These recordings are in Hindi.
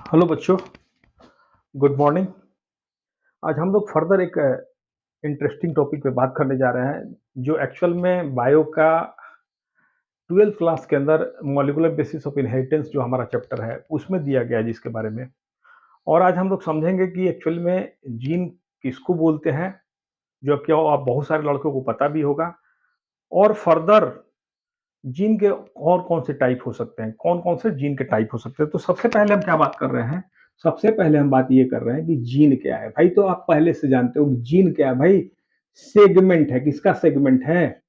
हेलो बच्चों, गुड मॉर्निंग। आज हम लोग फर्दर एक इंटरेस्टिंग टॉपिक पे बात करने जा रहे हैं, जो एक्चुअल में बायो का 12th क्लास के अंदर मॉलिक्यूलर बेसिस ऑफ इनहेरिटेंस जो हमारा चैप्टर है, उसमें दिया गया है जिसके बारे में। और आज हम लोग समझेंगे कि एक्चुअल में जीन किसको बोलते हैं, जो कि आप बहुत सारे लड़कों को पता भी होगा। और फर्दर जीन के और कौन से टाइप हो सकते हैं, कौन-कौन से जीन के टाइप हो सकते हैं। तो सबसे पहले हम क्या बात कर रहे हैं, सबसे पहले हम बात ये कर रहे हैं कि जीन क्या है। भाई तो आप पहले से जानते हो कि जीन क्या है भाई, सेगमेंट है। किसका सेगमेंट है?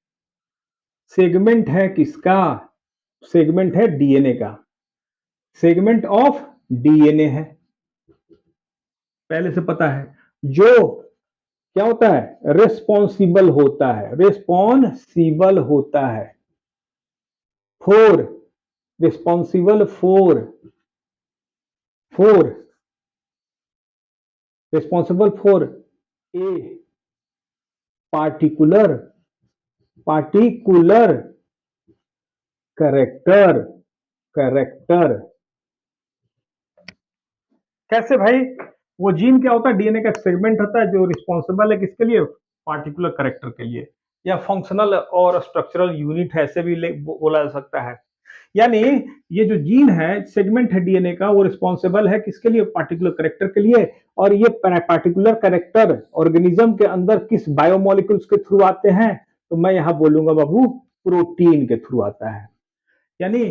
सेगमेंट है किसका? सेगमेंट है डीएनए का। सेगमेंट ऑफ डीएनए है, पहले से पता है। जो क्या होता है? रिस्पॉन्सिबल होता है, रिस्पॉन्सिबल होता है for, responsible for responsible for a particular character। कैसे भाई? वो जीन क्या होता है? डीएनए का सेगमेंट होता है जो रिस्पॉन्सिबल है किसके लिए? पार्टिकुलर करेक्टर के लिए, या फंक्शनल और स्ट्रक्चरल यूनिट है, ऐसे भी बोला जा सकता है। यानी ये जो जीन है, सेगमेंट है डीएनए का, वो रिस्पॉन्सिबल है किसके लिए? पार्टिकुलर करेक्टर के लिए। और ये पार्टिकुलर करेक्टर ऑर्गेनिज्म के अंदर किस बायोमोलिक्यूल्स के थ्रू आते हैं? तो मैं यहां बोलूंगा बाबू, प्रोटीन के थ्रू आता है। यानी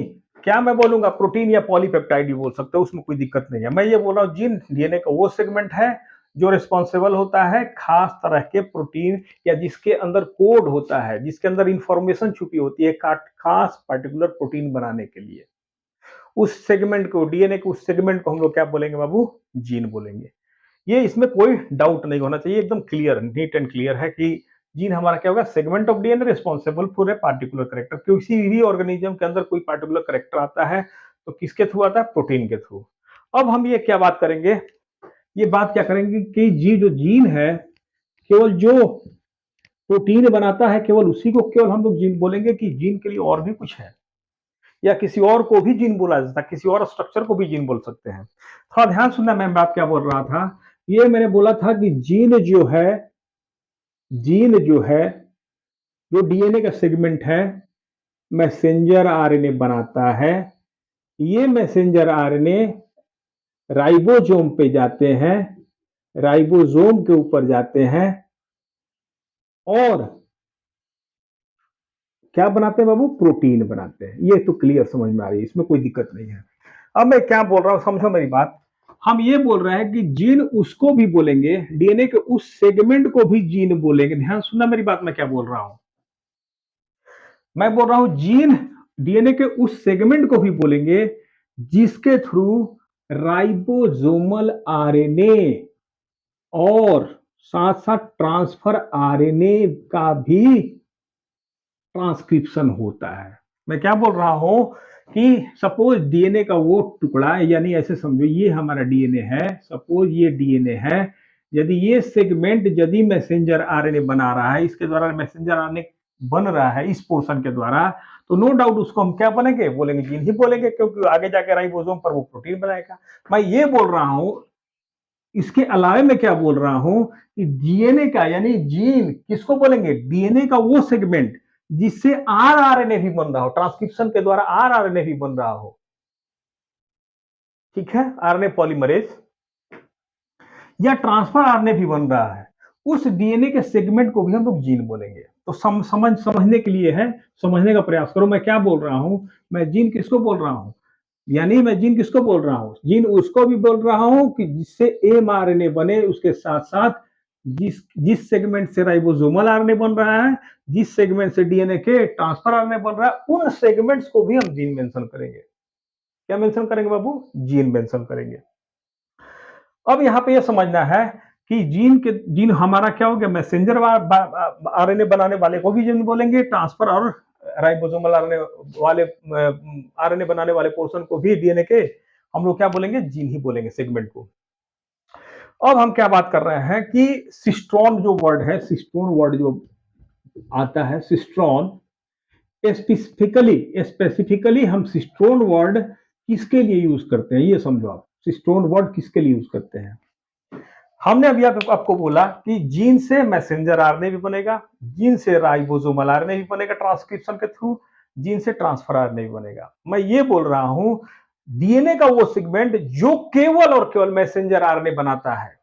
क्या मैं बोलूंगा? प्रोटीन या पॉलीपेप्टाइड ही बोल सकते हो, उसमें कोई दिक्कत नहीं है। मैं ये बोल रहा हूँ जीन डीएनए का वो सेगमेंट है जो रिस्पॉन्सिबल होता है खास तरह के प्रोटीन, या जिसके अंदर कोड होता है, जिसके अंदर इंफॉर्मेशन छुपी होती है खास पर्टिकुलर प्रोटीन बनाने के लिए। उस सेगमेंट को, डीएनए के उस सेगमेंट को हम लोग क्या बोलेंगे बाबू? जीन बोलेंगे। ये इसमें कोई डाउट नहीं होना चाहिए, एकदम क्लियर, नीट एंड क्लियर है कि जीन हमारा क्या होगा? Segment of DNA responsible for a particular character. किसी भी ऑर्गेनिज्म के अंदर कोई पार्टिकुलर करेक्टर आता है तो किसके थ्रू आता है? प्रोटीन के थ्रू। अब हम ये क्या बात करेंगे, ये बात क्या करेंगे कि जो जीन है, केवल जो प्रोटीन बनाता है केवल उसी को केवल हम लोग जीन बोलेंगे, कि जीन के लिए और भी कुछ है, या किसी और को भी जीन बोला जाता है, किसी और स्ट्रक्चर को भी जीन बोल सकते हैं। थोड़ा ध्यान सुनना, मैं बात क्या बोल रहा था। ये मैंने बोला था कि जीन जो है, जीन जो है, जो डीएनए का सेगमेंट है, मैसेंजर आरएनए बनाता है। ये मैसेंजर आरएनए राइबोसोम पे जाते हैं, राइबोसोम के ऊपर जाते हैं, और क्या बनाते हैं बाबू? प्रोटीन बनाते हैं। ये तो क्लियर समझ में आ रही है, इसमें कोई दिक्कत नहीं है। अब मैं क्या बोल रहा हूं, समझो मेरी बात। हम ये बोल रहे हैं कि जीन उसको भी बोलेंगे, डीएनए के उस सेगमेंट को भी जीन बोलेंगे। ध्यान सुनना मेरी बात, मैं क्या बोल रहा हूं। मैं बोल रहा हूं जीन डीएनए के उस सेगमेंट को भी बोलेंगे जिसके थ्रू राइबोसोमल आरएनए और साथ साथ ट्रांसफर आरएनए का भी ट्रांसक्रिप्शन होता है। मैं क्या बोल रहा हूं कि सपोज डीएनए का वो टुकड़ा है, यानी ऐसे समझो ये हमारा डीएनए है, सपोज ये डीएनए है। यदि ये सेगमेंट यदि मैसेंजर आरएनए बना रहा है, इसके द्वारा मैसेंजर आरएनए बन रहा है इस पोर्शन के द्वारा, तो नो डाउट उसको हम क्या बनेंगे? बोलेंगे जीन ही बोलेंगे, क्योंकि आगे जाकर राइबोसोम पर वो प्रोटीन बनाएगा। मैं ये बोल रहा हूं, इसके अलावा मैं क्या बोल रहा हूं कि डीएनए का यानी जीन किसको बोलेंगे? डीएनए का वो सेगमेंट जिससे आरआरएनए भी बन रहा हो, ट्रांसक्रिप्शन के द्वारा आरआरएनए भी बन रहा हो। ठीक है, आरएनए पॉलीमरेज या ट्रांसफर आरएनए भी बन रहा है, उस डीएनए के सेगमेंट को भी हम लोग जीन बोलेंगे। तो समझने के लिए है, समझने का प्रयास करो। मैं क्या बोल रहा हूं, मैं जीन किसको बोल रहा हूं? यानी मैं जीन किसको बोल रहा हूं? जीन उसको भी बोल रहा हूं कि जिससे एमआरएनए बने, उसके साथ साथ जिस जिस सेगमेंट से राइबोसोमल आरएनए बन रहा है, जिस सेगमेंट से डीएनए के ट्रांसफर आरएनए बन रहा है, उन सेगमेंट्स को भी हम जीन मेंशन करेंगे। क्या मेंशन करेंगे बाबू? जीन मेंशन करेंगे। अब यहाँ पे ये समझना है कि जीन हमारा क्या हो गया? मैसेंजर आरएनए बनाने वाले को भी जीन बोलेंगे, ट्रांसफर और राइबोसोमल आरएनए वाले आरएनए बनाने वाले पोर्शन को भी डीएनए के हम लोग क्या बोलेंगे? जीन ही बोलेंगे, सेगमेंट को। अब हम क्या बात कर रहे हैं कि सिस्ट्रॉन जो वर्ड है, सिस्ट्रॉन वर्ड जो आता है, सिस्ट्रॉन, स्पेसिफिकली हम सिस्ट्रॉन वर्ड किसके लिए यूज करते हैं, ये समझो आप। सिस्टोन वर्ड किसके लिए यूज करते हैं? हमने अभी आपको बोला कि जीन से मैसेंजर आरएनए भी बनेगा, जीन से राइबोसोमल आरएनए भी बनेगा ट्रांसक्रिप्शन के थ्रू, जीन से ट्रांसफर आरएनए भी बनेगा। मैं ये बोल रहा हूं डीएनए का वो सेगमेंट जो केवल और केवल मैसेंजर आरएनए बनाता है,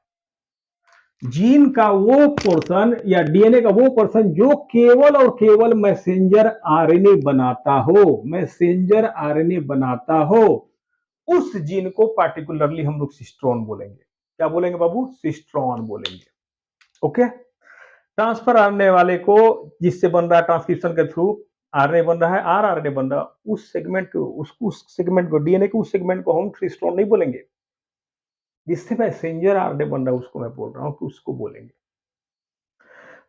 जीन का वो पोर्शन या डीएनए का वो पोर्शन जो केवल और केवल मैसेंजर आरएनए बनाता हो, मैसेंजर आरएनए बनाता हो, उस जीन को पार्टिकुलरली हम लोग सिस्ट्रॉन बोलेंगे। क्या बोलेंगे बाबू? सिस्ट्रॉन बोलेंगे। ओके। ट्रांसफर आरएनए वाले को जिससे बन रहा है ट्रांसक्रिप्शन के थ्रू आरएनए बन रहा है, आरआरएनए बन रहा है, उस सेगमेंट को उस सेगमेंट को डीएनए के उस सेगमेंट को हम सिस्ट्रॉन नहीं बोलेंगे। जिससे मैसेंजर आरएनए बन रहा है उसको मैं बोल रहा हूं कि उसको बोलेंगे।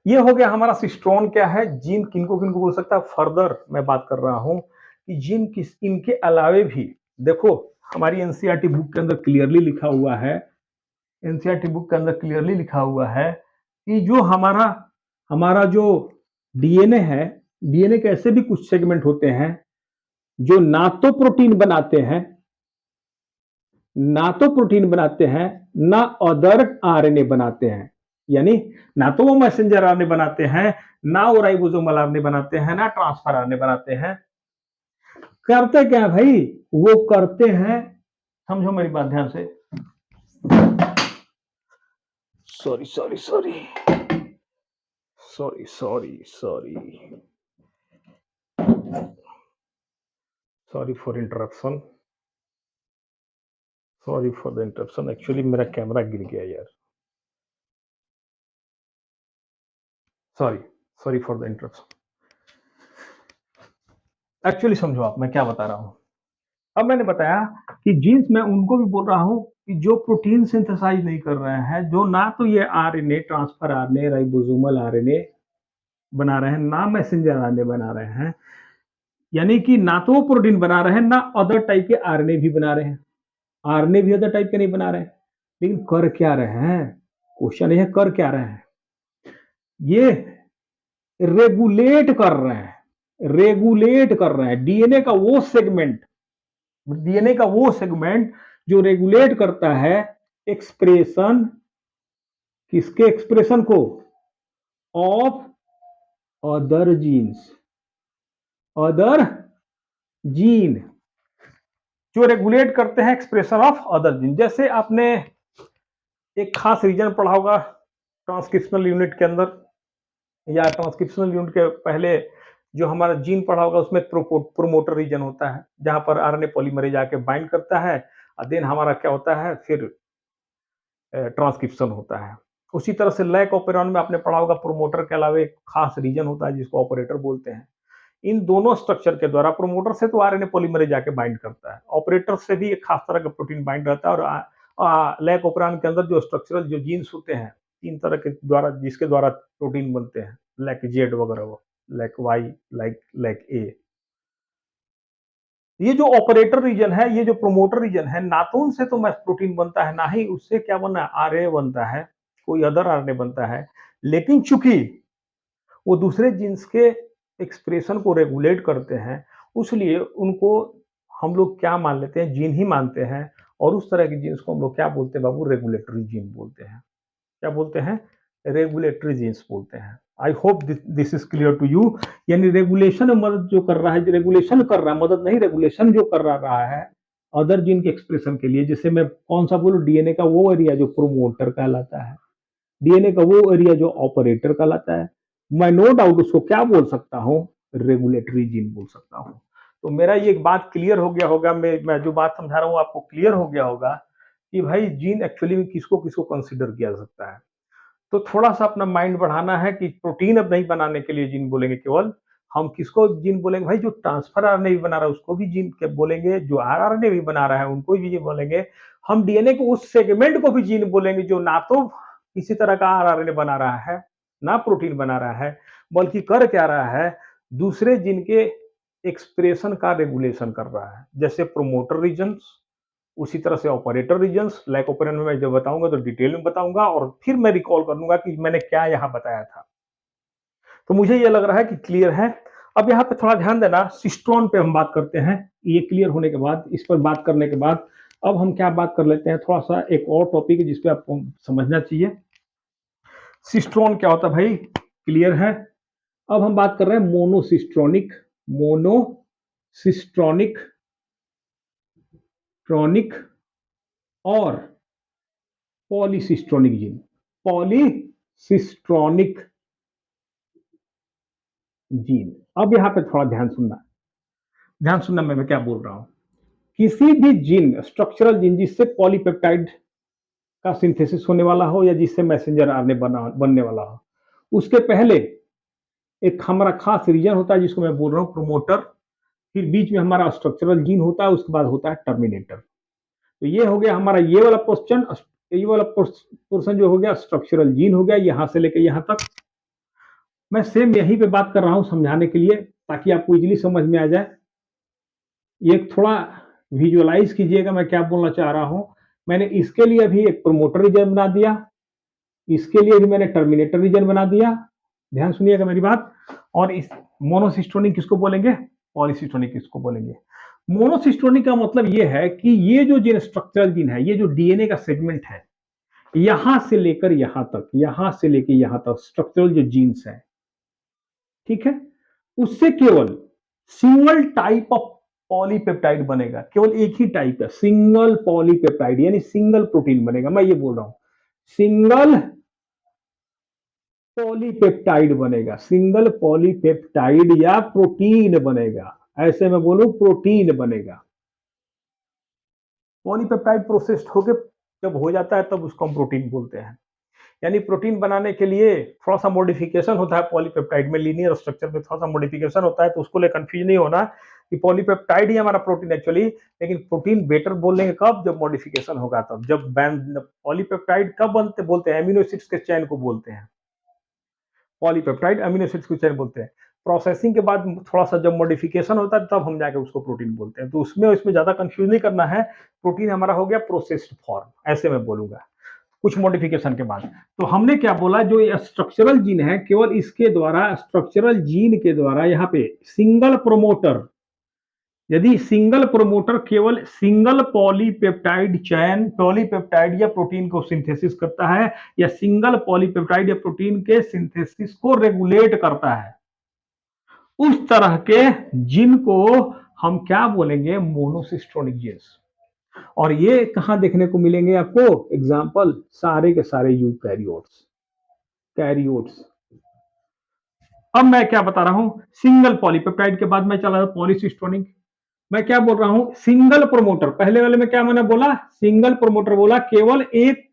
ये हो गया हमारा सिस्ट्रॉन क्या है, जीन किनको किनको बोल सकता है। फर्दर मैं बात कर रहा हूं कि जीन किस इनके अलावे भी देखो हमारी एनसीईआरटी बुक के अंदर क्लियरली लिखा हुआ है, एनसीईआरटी बुक के अंदर क्लियरली लिखा हुआ है कि जो हमारा हमारा जो डीएनए है, डीएनए के ऐसे भी कुछ सेगमेंट होते हैं जो ना तो प्रोटीन बनाते हैं, ना तो प्रोटीन बनाते हैं, ना अदर आरएनए बनाते हैं। यानी ना तो वो मैसेंजर आरएनए बनाते हैं, ना वो राइबोसोमल आरएनए बनाते हैं, ना ट्रांसफर आरएनए बनाते हैं। करते क्या है भाई? वो करते हैं, समझो मेरी बात ध्यान से। Sorry sorry sorry sorry sorry sorry sorry for interruption, sorry for the interruption. Actually मेरा कैमरा गिर गया यार, sorry sorry for the interruption. Actually समझो आप मैं क्या बता रहा हूं। अब मैंने बताया कि जीन्स मैं उनको भी बोल रहा हूं कि जो प्रोटीन सिंथेसाइज नहीं कर रहे हैं, जो ना तो ये RNA transfer RNA ribosomal RNA बना रहे हैं, ना मैसेंजर आरएनए बना रहे हैं। यानी कि ना तो वो प्रोटीन बना रहे हैं, ना अदर टाइप के आरएनए भी बना रहे हैं। आरएनए भी अदर टाइप के नहीं बना रहे हैं, लेकिन कर क्या रहे हैं? क्वेश्चन ये है, कर क्या रहे हैं? ये रेगुलेट कर रहे हैं, रेगुलेट कर रहे हैं डीएनए का वो सेगमेंट जो रेगुलेट करता है एक्सप्रेशन, किसके एक्सप्रेशन को? Of other genes, other gene जो रेगुलेट करते हैं एक्सप्रेशन ऑफ अदर जीन। जैसे आपने एक खास रीजन पढ़ा होगा ट्रांसक्रिप्शनल यूनिट के अंदर, या ट्रांसक्रिप्शनल यूनिट के पहले जो हमारा जीन पढ़ा होगा उसमें प्रोमोटर रीजन होता है, जहां पर आरएनए पॉलीमरेज आके बाइंड करता है और देन हमारा क्या होता है, फिर ट्रांसक्रिप्शन होता है। उसी तरह से लैक ऑपरेरॉन में आपने पढ़ा होगा प्रोमोटर के अलावा एक खास रीजन होता है जिसको ऑपरेटर बोलते हैं। इन दोनों स्ट्रक्चर के द्वारा प्रोमोटर से तो आरएनए पॉलीमरेज जाके बाइंड करता है, ऑपरेटर से भी एक खास तरह का प्रोटीन बाइंड रहता है। और लैक ऑपरेरॉन के अंदर जो स्ट्रक्चरल जो जीन्स होते हैं तीन तरह के द्वारा, जिसके द्वारा प्रोटीन बनते हैं, लैक जेड वगैरह, लैक वाई, लैक ए। ये जो ऑपरेटर रीजन है, ये जो प्रोमोटर रीजन है, ना तो उनसे तो प्रोटीन बनता है, ना ही उससे क्या बना है, आरएनए बनता है, कोई अदर आरएनए बनता है। लेकिन चूंकि वो दूसरे जीन्स के एक्सप्रेशन को रेगुलेट करते हैं, उसलिए उनको हम लोग क्या मान लेते हैं, जीन ही मानते हैं। और उस तरह के जीन्स को हम लोग क्या बोलते हैं बाबू? रेगुलेटरी जीन बोलते हैं। क्या बोलते हैं? रेगुलेटरी जीन्स बोलते हैं। I hope this is clear to you. यानी रेगुलेशन में मदद जो कर रहा है, रेगुलेशन कर रहा है, मदद नहीं, रेगुलेशन जो कर रहा है अदर जीन के एक्सप्रेशन के लिए। जैसे मैं कौन सा बोलूं, डीएनए का वो एरिया जो प्रोमोटर कहलाता है, डीएनए का वो एरिया जो ऑपरेटर कहलाता है, मैं नो डाउट उसको क्या बोल सकता हूं? रेगुलेटरी जीन बोल सकता हूं। तो मेरा ये एक बात क्लियर हो गया होगा, मैं जो बात समझा रहा हूं आपको क्लियर हो गया होगा कि भाई जीन एक्चुअली में किसको किसको कंसिडर किया जा सकता है। तो थोड़ा-सा अपना माइंड बढ़ाना है कि प्रोटीन अब नहीं बनाने के लिए जीन बोलेंगे केवल, हम किसको जीन बोलेंगे भाई? जो ट्रांसफर आरएनए भी बना रहा है उसको भी जीन के बोलेंगे, जो आरआरएनए भी बना रहा है उनको भी जीन बोलेंगे। हम डीएनए के उस सेगमेंट को भी जीन बोलेंगे जो ना तो किसी तरह का आरआरएनए बना रहा है, ना प्रोटीन बना रहा है, बल्कि कर क्या रहा है, दूसरे जीन के एक्सप्रेशन का रेगुलेशन कर रहा है। जैसे प्रोमोटर रीजन्स, उसी तरह से ऑपरेटर रीजन्स। लैक ऑपरेटर में मैं जब बताऊंगा तो डिटेल में बताऊंगा और फिर मैं रिकॉल कर लूंगा कि मैंने क्या यहाँ बताया था। तो मुझे ये लग रहा है कि क्लियर है। अब यहाँ पे थोड़ा ध्यान देना, सिस्ट्रॉन पे हम बात करते हैं। ये क्लियर होने के बाद, इस पर बात करने के बाद अब हम क्या बात कर लेते हैं, थोड़ा सा एक और टॉपिक है जिसपे आपको समझना चाहिए। सिस्ट्रॉन क्या होता है भाई, क्लियर है। अब हम बात कर रहे हैं मोनोसिस्ट्रॉनिक, मोनोसिस्ट्रॉनिक ट्रॉनिक और पॉलीसिस्ट्रॉनिक जीन। Polycistronic gene. अब यहाँ पे थोड़ा ध्यान सुनना मैं क्या बोल रहा हूं। किसी भी जीन, स्ट्रक्चरल जीन जिससे पॉलीपेप्टाइड का सिंथेसिस होने वाला हो या जिससे मैसेंजर आरएनए बनने वाला हो, उसके पहले एक हमारा खास रीजन होता है जिसको मैं बोल रहा हूँ प्रोमोटर, फिर बीच में हमारा स्ट्रक्चरल जीन होता है, उसके बाद होता है टर्मिनेटर। तो ये हो गया हमारा ये वाला पोर्शन, ये वाला पोर्शन जो हो गया स्ट्रक्चरल जीन हो गया, यहां से लेकर यहां तक। मैं सेम यहीं पे बात कर रहा हूं समझाने के लिए, ताकि आपको इजीली समझ में आ जाए। ये थोड़ा विजुअलाइज कीजिएगा मैं क्या बोलना चाह रहा हूं। मैंने इसके लिए अभी एक प्रोमोटर रीजन बना दिया, इसके लिए भी मैंने टर्मिनेटर रीजन बना दिया। ध्यान सुनिएगा मेरी बात। और इस मोनोसिस्टोनिक किसको बोलेंगे, पॉलीसिस्टोनिक किसको बोलेंगे। मोनोसिस्टोनिक का मतलब ये है कि ये जो जीन स्ट्रक्चरल जीन है, ये जो डीएनए का सेगमेंट है, यहां से लेकर यहां तक, यहां से लेकर यहां तक स्ट्रक्चरल जो जीन्स है, ठीक है, उससे केवल सिंगल टाइप ऑफ पॉलीपेप्टाइड बनेगा। केवल एक ही टाइप है, सिंगल पॉलीपेप्टाइड, यानी सिंगल प्रोटीन बनेगा। मैं ये बोल रहा हूं सिंगल पॉलीपेप्टाइड बनेगा, सिंगल पॉलीपेप्टाइड या प्रोटीन बनेगा। ऐसे में बोलूं प्रोटीन बनेगा। पॉलीपेप्टाइड प्रोसेस्ड होके जब हो जाता है तब उसको हम प्रोटीन बोलते हैं। यानी प्रोटीन बनाने के लिए थोड़ा सा मॉडिफिकेशन होता है पॉलीपेप्टाइड में, लीनियर स्ट्रक्चर में थोड़ा सा मॉडिफिकेशन होता है, तो उसको लिए कंफ्यूज नहीं होना कि पॉलीपेप्टाइड ही हमारा प्रोटीन एक्चुअली। लेकिन प्रोटीन बेटर बोलेंगे कब, जब मॉडिफिकेशन होगा तब। जब पॉलीपेप्टाइड कब बनते बोलते हैं, एमिनो एसिड्स के चैन को बोलते हैं पॉलीपेप्टाइड, अमीनो एसिड्स को चैन बोलते हैं। प्रोसेसिंग के बाद थोड़ा सा जब मॉडिफिकेशन होता है तब हम जाके उसको प्रोटीन बोलते हैं। तो उसमें ज्यादा कंफ्यूज नहीं करना है। प्रोटीन हमारा हो गया प्रोसेस्ड फॉर्म, ऐसे मैं बोलूंगा कुछ मॉडिफिकेशन के बाद। तो हमने क्या बोला, जो ये स्ट्रक्चरल जीन है, केवल इसके द्वारा, स्ट्रक्चरल जीन के द्वारा यहाँ पे सिंगल प्रोमोटर, यदि सिंगल प्रोमोटर केवल सिंगल पॉलीपेप्टाइड चैन, पॉलीपेप्टाइड या प्रोटीन को सिंथेसिस करता है, या सिंगल पॉलीपेप्टाइड या प्रोटीन के सिंथेसिस को रेगुलेट करता है, उस तरह के जीन को हम क्या बोलेंगे, मोनोसिस्टोनिक जीन्स। और ये कहां देखने को मिलेंगे आपको, एग्जाम्पल सारे के सारे यूकैरियोट्स, कैरियोट्स। अब मैं क्या बता रहा हूं, सिंगल पॉलीपेप्टाइड के बाद मैं चला पॉलीसिस्टोनिक। मैं क्या बोल रहा हूं, सिंगल प्रोमोटर। पहले वाले में क्या मैंने बोला, सिंगल प्रोमोटर बोला, केवल एक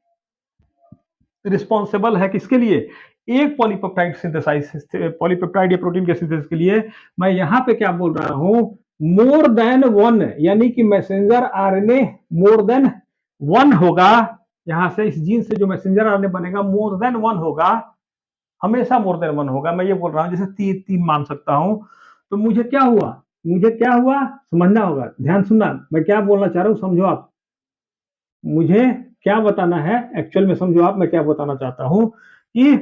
रिस्पॉन्सिबल है किसके लिए, एक पॉलीपेप्टाइड सिंथेसाइज, पॉलीपेप्टाइड या प्रोटीन के सिंथेसिस के लिए। मैं यहां पे क्या बोल रहा हूं, मोर देन वन, यानी कि messenger RNA more than one होगा। यहां से इस जीन से जो मैसेंजर आरएनए बनेगा मोर देन वन होगा, हमेशा मोर देन वन होगा। मैं ये बोल रहा हूं जैसे तीन तीन मान सकता हूं। तो मुझे क्या हुआ, मुझे क्या हुआ, समझना होगा, ध्यान सुनना मैं क्या बोलना चाह रहा हूं, समझो आप। मुझे क्या बताना है एक्चुअल में, समझो आप मैं क्या बताना चाहता हूं कि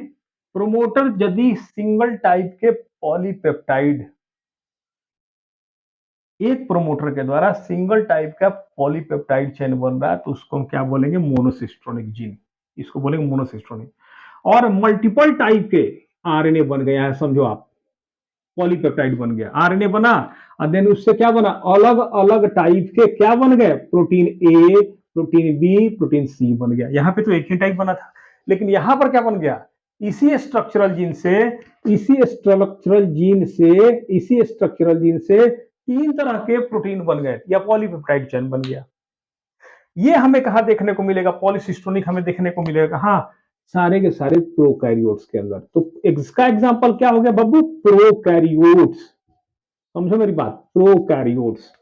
प्रोमोटर यदि सिंगल टाइप के पॉलीपेप्टाइड, एक प्रोमोटर के द्वारा सिंगल टाइप का पॉलीपेप्टाइड चेन बन रहा है, तो उसको हम क्या बोलेंगे, मोनोसिस्टोनिक जीन, इसको बोलेंगे मोनोसिस्टोनिक। और मल्टीपल टाइप के आरएनए बन गया है, समझो आप, पॉलीपेप्टाइड बन गया, आरएनए बना, और देन उससे क्या बना, अलग अलग टाइप के क्या बन गए, protein a, protein b, protein c बन गया। यहां पे तो एक ही टाइप बना था, लेकिन यहां पर क्या बन गया, इसी स्ट्रक्चरल जीन से, इसी स्ट्रक्चरल जीन से, इसी स्ट्रक्चरल जीन से तीन तरह के प्रोटीन बन गए, या पॉलीपेप्टाइड चेन बन गया। ये हमें कहा देखने को मिलेगा, पॉलीसिस्टोनिक हमें देखने को मिलेगा कहां, सारे के सारे प्रोकैरियोट्स के अंदर। तो इसका एग्जांपल क्या हो गया बब्बू, प्रोकैरियोट्स। समझो मेरी बात, प्रोकैरियोट्स।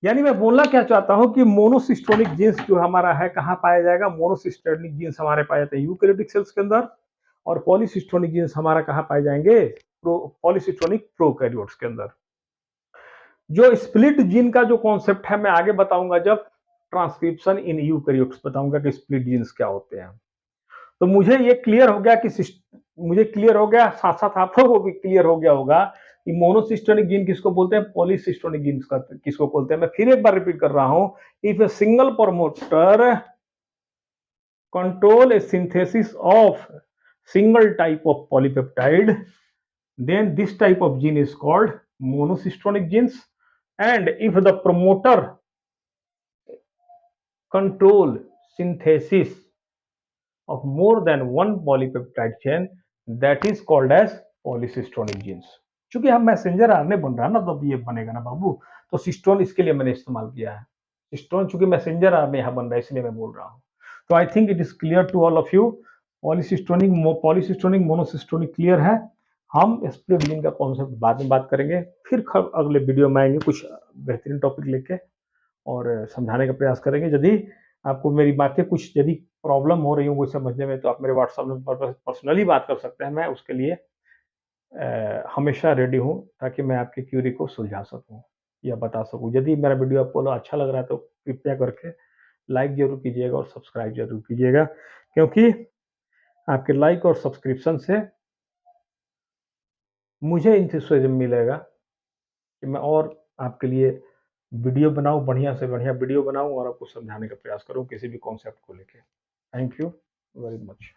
यानी मैं बोलना क्या चाहता हूं कि मोनोसिस्टोनिक जीन्स जो हमारा है कहां पाया जाएगा, मोनोसिस्टोनिक जीन्स हमारे पाए जाते हैं यूकैरियोटिक सेल्स के अंदर, और पॉलीसिस्टोनिक जीन्स हमारा कहां पाए जाएंगे, पॉलीसिस्टोनिक प्रोकैरियोट्स के अंदर। जो स्प्लिट जीन का जो कॉन्सेप्ट है मैं आगे बताऊंगा, जब ट्रांसक्रिप्शन इन यूकैरियोट्स बताऊंगा कि स्प्लिट जीन्स क्या होते हैं। तो मुझे ये क्लियर हो गया कि मुझे क्लियर हो गया, साथ साथ आप लोगों को भी क्लियर हो गया होगा कि मोनोसिस्टोनिक जीन किसको बोलते हैं, पॉलीसिस्टोनिक जीन किसको बोलते हैं। मैं फिर एक बार रिपीट कर रहा हूं, if a single promoter control a synthesis of single type of polypeptide, then this type of gene is called monocystonic genes. And if the promoter control synthesis of more than one polypeptide chain, that is called as polycystonic genes. चूंकि हम मैसेंजर आरएनए बन रहा है ना, तब ये बनेगा ना बाबू, तो सिस्टोन इसके लिए मैंने इस्तेमाल किया है। सिस्टोन चूंकि मैसेंजर आरएनए यहाँ बन रहा है, इसलिए मैं बोल रहा हूँ। तो I think it is clear to all of you. Polycistronic monocistronic clear है। हम स्प्लिट जीन का कॉन्सेप्ट बाद में बात करेंगे, फिर अगले वीडियो में आएंगे कुछ बेहतरीन टॉपिक लेके और समझाने का प्रयास करेंगे। यदि आपको मेरी बातें कुछ यदि प्रॉब्लम हो रही हो कोई समझने में, तो आप मेरे व्हाट्सएप में पर्सनली बात कर सकते हैं। मैं उसके लिए हमेशा रेडी हूँ, ताकि मैं आपकी क्यूरी को सुलझा सकूँ या बता सकूँ। यदि मेरा वीडियो आपको अच्छा लग रहा है, तो कृपया करके लाइक ज़रूर कीजिएगा और सब्सक्राइब ज़रूर कीजिएगा, क्योंकि आपके लाइक और सब्सक्रिप्शन से मुझे एंथुसियाज़्म मिलेगा कि मैं और आपके लिए वीडियो बनाऊँ, बढ़िया से बढ़िया वीडियो बनाऊँ और आपको समझाने का प्रयास करूँ किसी भी कॉन्सेप्ट को लेके। Thank you very much.